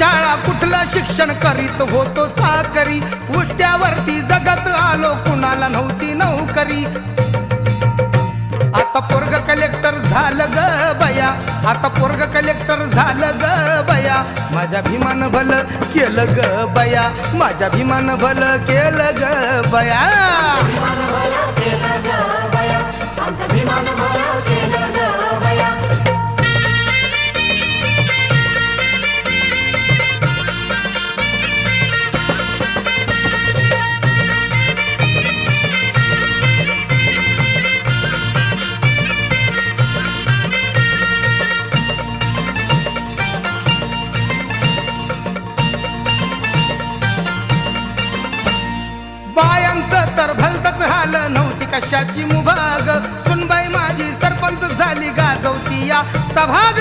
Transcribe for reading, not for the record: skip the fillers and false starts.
शाळा कुठलं शिक्षण करीत होतो चाकरी, उष्ट्यावरती जगत आलो कुणाला नव्हती नोकरी. आता पोरग कलेक्टर झालं ग बया, आता पोरग कलेक्टर झालं ग बया, माझ्या भीमान भलं केलं ग बया, माझ्या भीमान भलं केलं ग बया. बायांचं तर भलतच हाल नव्हती कशाची मुभाग, सुनबाई माझी सरपंच झाली गाजवती या सभाग.